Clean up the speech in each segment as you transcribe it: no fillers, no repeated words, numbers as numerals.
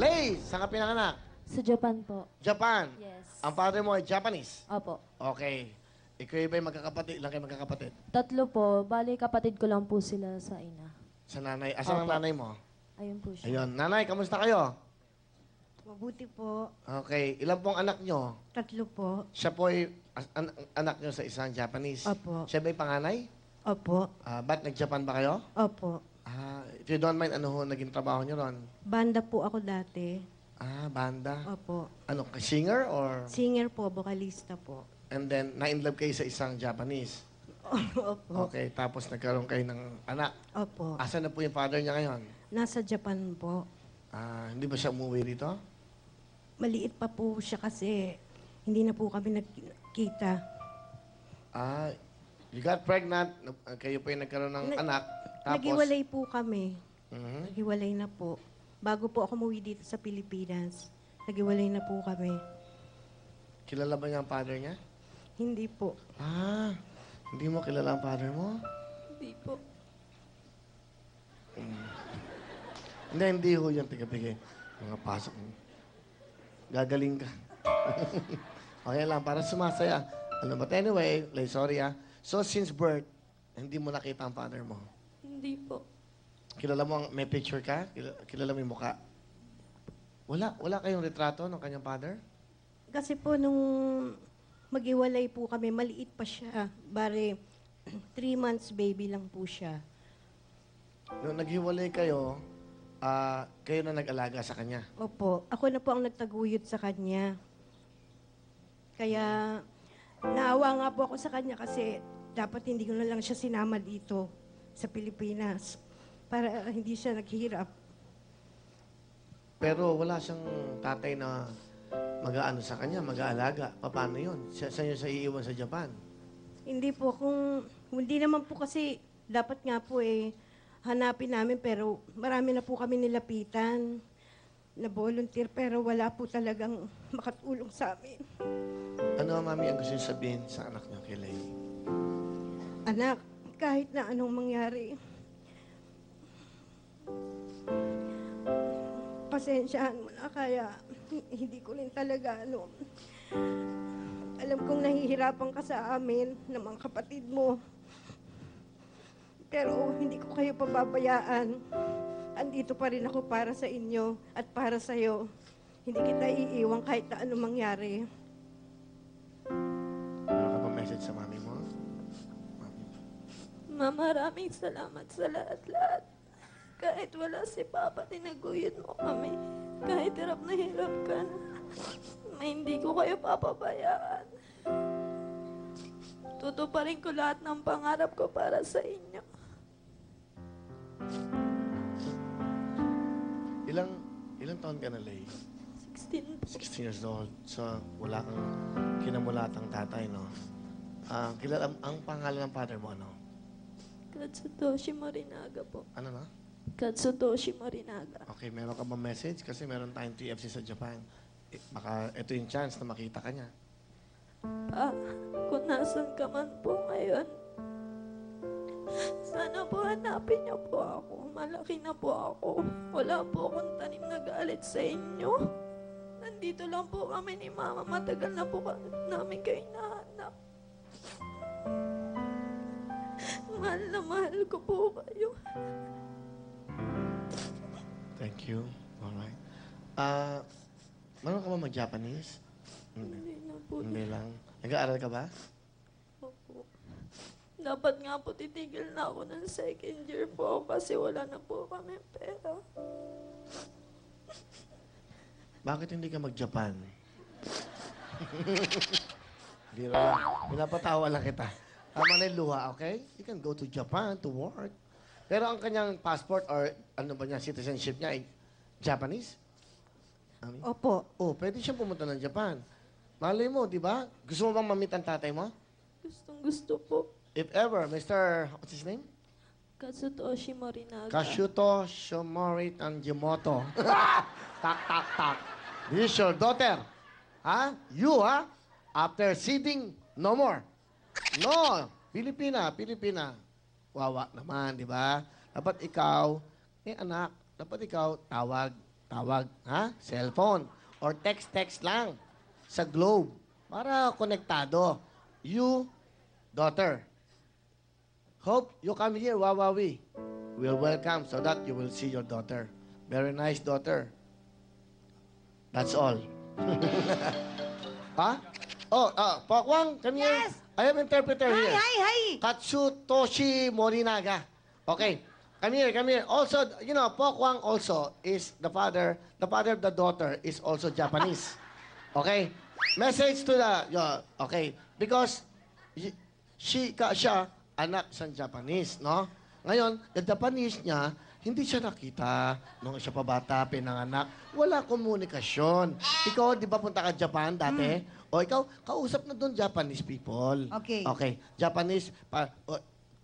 Lay, saan ka pinanganak? Sa Japan po. Japan. Yes. Ang father mo ay Japanese? Opo. Okay. Ikaw ba yung magkakapatid? Ilan kayo magkakapatid? 3 po. Bali, kapatid ko lang po sila sa ina. Sa nanay. Asan ang Opo. nanay mo? Ayun po siya. Ayun. Nanay, kamusta kayo? Mabuti po. Okay. Ilan pong anak nyo? 3 po. Siya po ay anak nyo sa isang Japanese? Opo. Siya ba yung panganay? Opo. Ba't nag-Japan ba kayo? Opo. If you don't mind, ano ho naging trabaho nyo ron? Banda po ako dati. Banda. Opo. Ano, singer or? Singer po, vocalista po. And then, na-inlove kayo sa isang Japanese? Opo. Okay, tapos nagkaroon kayo ng anak. Opo. Asan na po yung father niya ngayon? Nasa Japan po. Hindi ba siya umuwi rito? Maliit pa po siya kasi hindi na po kami nagkita. You got pregnant, kayo po yung nagkaroon ng anak, tapos... Naghiwalay po kami. Mhm. Naghiwalay na po. Bago po ako umuwi dito sa Pilipinas, naghiwalay na po kami. Kilala ba niya ang father niya? Hindi po. Hindi mo kilala ang father mo? Hindi po. Hindi ho yan. Tiga-pigay. Mga pasok mo. Gagaling ka. Okay lang, para sumasaya. But anyway, sorry So, since birth, hindi mo nakita ang father mo? Hindi po. Kilala mo, may picture ka? Kilala mo yung mukha? Wala kayong retrato ng kanyang father? Kasi po nung maghiwalay po kami, maliit pa siya. Bari, 3 months baby lang po siya. Nung naghiwalay kayo, kayo na nag-alaga sa kanya? Opo. Ako na po ang nagtaguyod sa kanya. Kaya, naawa nga po ako sa kanya kasi dapat hindi ko na lang siya sinama dito sa Pilipinas para hindi siya naghihirap. Pero wala siyang tatay na mag-aano sa kanya, mag-aalaga. Paano yun? Saan yun sa iiwan sa Japan? Hindi po, hindi naman po kasi dapat nga po hanapin namin pero marami na po kami nilapitan na volunteer pero wala po talagang makatulong sa amin. Ano, Mami, ang gusto niyo sabihin sa anak niyo kay Lay? Anak, kahit na anong mangyari, pasensyahan mo na kaya hindi ko rin talaga alam kong nahihirapan ka sa amin ng mga kapatid mo. Pero hindi ko kayo pababayaan. Andito pa rin ako para sa inyo at para sa'yo. Hindi kita iiwan kahit na anong mangyari. Meron ka ba message sa Mami mo? Mami. Ma, maraming salamat sa lahat-lahat. Kahit wala si Papa, tinaguyod mo kami. Kahit hirap ka na, hindi ko kayo papabayaan. Tutuparin ko lahat ng pangarap ko para sa inyo. Ilang taon ka na, Lay? 16 po. 16 years old. So, wala kang kinamulatang tatay, no? Ang pangalan ng father mo, ano? Katsutoshi Morinaga po. Ano na? Katsutoshi Morinaga. Okay, meron ka ba message? Kasi meron tayong TFC sa Japan. Baka ito yung chance na makita ka niya. Pa, kung nasan ka man po ngayon, sana po hanapin niyo po ako. Malaki na po ako. Wala po akong tanim na galit sa inyo. Nandito lang po kami ni Mama. Matagal na po namin kayo nahanap. Mahal na mahal ko po kayo. Thank you. Alright. Marunong ka ba mag-Japanese? Hindi na po. Hindi lang. Nag-aaral ka ba? Opo. Dapat nga po titigil na ako ng 2nd year po kasi wala na po kami pera. Bakit hindi ka mag-Japan? Hindi lang. Pinapatawa lang kita. Tama na yung luha, okay? You can go to Japan to work. Pero ang kanyang passport or ano ba niya, citizenship niya ay Japanese? Mami? Opo. Pwede siyang pumunta ng Japan. Malay mo, di ba? Gusto mo bang mamit ang tatay mo? Gustong gusto po. If ever, Mr. What's his name? Katsutoshi Morinaga. Kashuto Shomori Tanjimoto. Tak, tak, tak. This is your daughter. You, after sitting, no more. No. Pilipina. Wawa naman, di ba? Dapat ikaw, anak, dapat ikaw tawag tawag, ha? Cellphone. Or text-text lang sa Globe para konektado. You, daughter. Hope you come here, Wawawi. We'll welcome so that you will see your daughter. Very nice daughter. That's all. Ha? Pokwang, come here. Yes. I have interpreter Hi, here. hi, hi. Katsutoshi Morinaga. Okay. Come here, come here. Also, you know, Pokwang also is the father of the daughter is also Japanese. Okay? Message to the, okay. Because siya, anak sa Japanese, no? Ngayon, the Japanese niya, hindi siya nakita nung siya pa bata, pinanganak. Wala komunikasyon. Ikaw, di ba punta ka Japan dati? O ikaw, kausap na doon Japanese people. Okay. Okay. Japanese,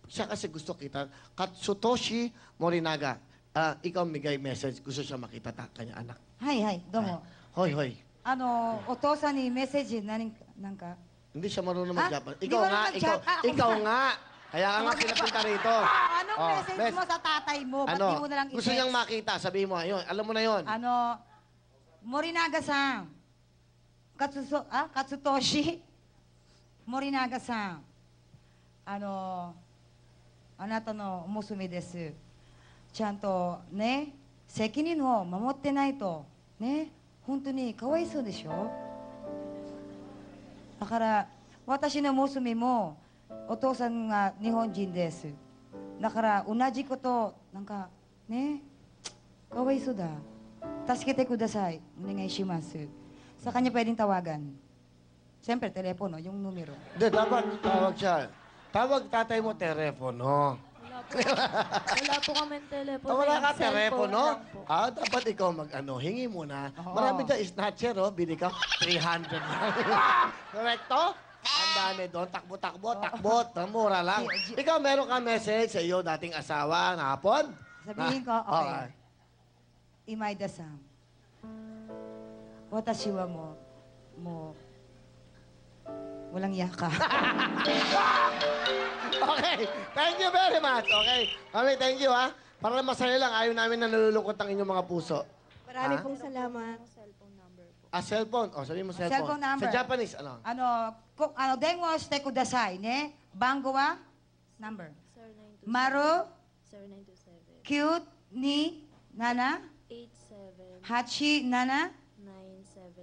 siya kasi gusto kita. Katsutoshi Morinaga. Ikaw migay message. Gusto siya makita kanya anak. はいはい、どうも。 Hoy, hoy. お父さんにメッセージなんか。 Hindi siya marunong Ah, mag-Japan. di Ikaw ba nga, mag-Jap- ikaw okay. nga. Kaya ka nga pinapunta rito. Anong Oh, message mo sa tatay mo? Ba't di mo na lang gusto i-text? niyang makita. Sabihin mo, ayun, alam mo na yun. Morinaga-san. Katsutoshi. Morinaga-san. あなたの娘です。ちゃんとね、責任を守ってないと、ね、本当にかわいそうでしょ。だから私の娘もお父さんが日本人です。だから同じことなんかね、かわいそうだ。助けてください。お願いします。Sa kanya pwedeng tawagan. Siyempre, telepono, yung numero. Hindi, dapat tawag siya. Tawag tatay mo telepono. Wala po kami telepono. Wala ka Cellphone telepono? lang po. Dapat ikaw hingi muna. Oo. Marami dyan, snatcher, bili ka, 300 lang. Correcto? Ang dami doon, takbo-takbo, mura lang. Ikaw, meron ka message sa iyo, dating asawa, na hapon? Sabihin ko, okay. Imaida-san. Watashi wa mo walang yaka. Okay, thank you very much. Okay, kami, thank you, ha. Para masaya lang, ayaw namin na nalulungkot ang inyong mga puso. Marami Ah? pong salamat. Cellphone. Sabihin mo cellphone. Cellphone number. Sa Japanese, ano? 電話してくださいね。番号は number. Sir, 927. Maru Sir, 927. 9 2 7 87 8 7 979. 9 7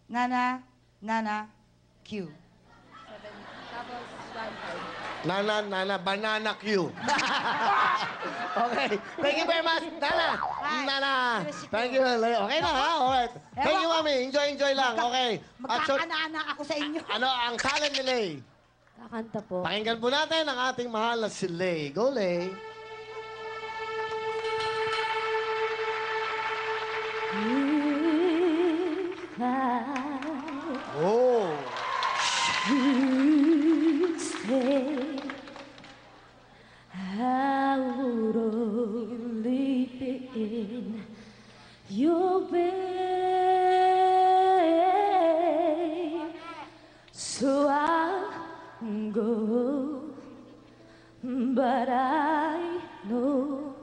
7 9. Tapos, 15. Nana, banana Q. Okay. Thank you very much, Nana. Hi. Nana. Thank you. Okay na, ha? Alright. Thank you, Mami. Enjoy lang. Okay. At so, Magkakaanak ako sa inyo. ano ang talent ni Lay? Kakanta po. Pakinggan po natin ang ating mahal na si Lay. Go, Lay. If I Oh. should stay, I would only be in your way. So I'll go, but I know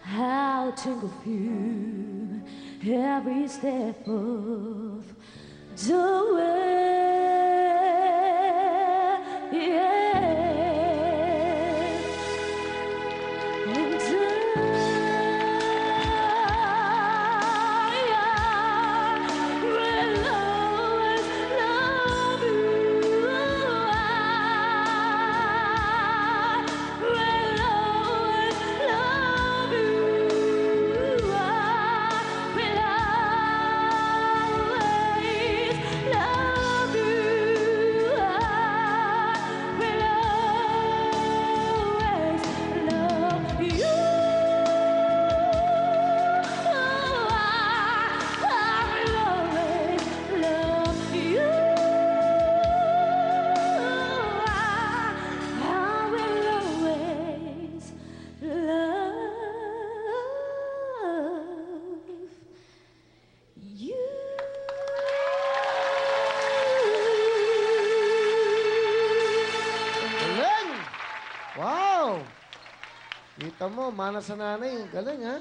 how to think of you every step of the way. Yeah. And I will always love you. I will always love you. I will always love you. I will always love you. Galing! Wow! Kita mo, mana sa nanay. Galing, ha?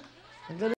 Ang galing.